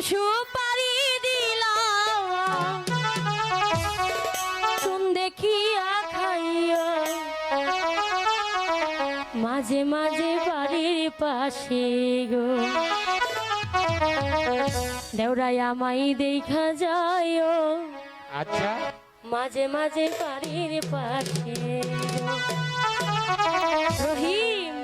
সুপারি দিলাম চুন দেখিয়া খাইও মাঝে মাঝে বাড়ির পাশে গো দেওরাই আমায় দেখা যায়ও আচ্ছা মাঝে মাঝে বাড়ির পাশে রহিম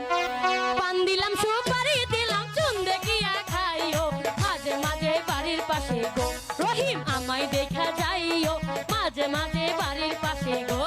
পান দিলাম সুপারি দিলাম চুন দেখিয়া খাইও মাঝে মাঝে বাড়ির পাশে গো রহিম আমায় দেখা যাইও মাঝে মাঝে বাড়ির পাশে গো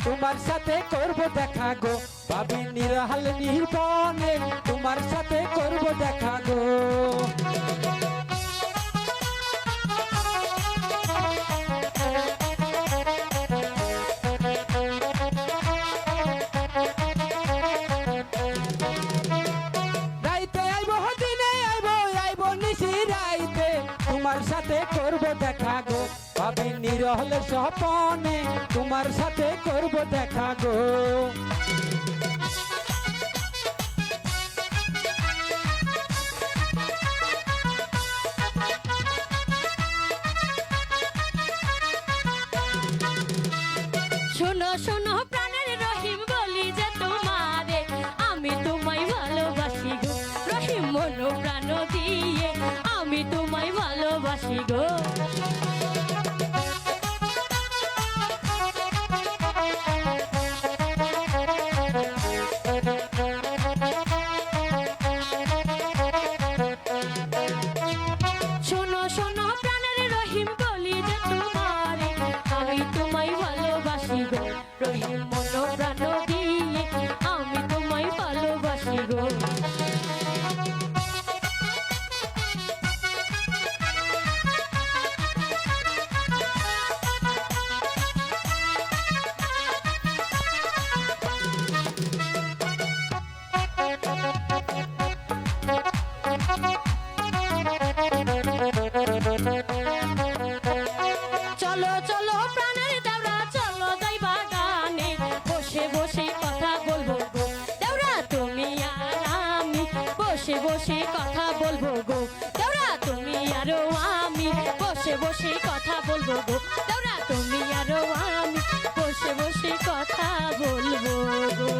তোমার সাথে করব দেখা গো ভাবি নিরহাল নির্বনে তোমার সাথে করব দেখা গো রাইতে আইব দিনে আইব আইব নিশি রাইতে তোমার সাথে করব দেখা গো ভাবি নিরহল স্বপনে তোমার সাথে করব দেখা গো শোনো শোনো প্রাণের রহিম বলি যে তোমারে আমি তোমায় ভালোবাসি গো রহিম মন প্রাণ দিয়ে আমি তোমায় ভালোবাসি গো শোনো শোনো প্রাণের রহিম বলি যে তোমারে আমি তোমায় ভালোবাসি গো রহিম মন প্রাণ দিয়ে আমি তোমায় ভালোবাসি গো চলো চলো প্রাণের দেওরা চলো যাই বাগানে বসে বসে কথা বলবো গো দেওরা তুমি আর আমি বসে বসে কথা বলবো গো দেওরা তুমি আরো আমি বসে বসে কথা বলবো গো দেওরা তুমি আরো আমি বসে বসে কথা বলবো গো।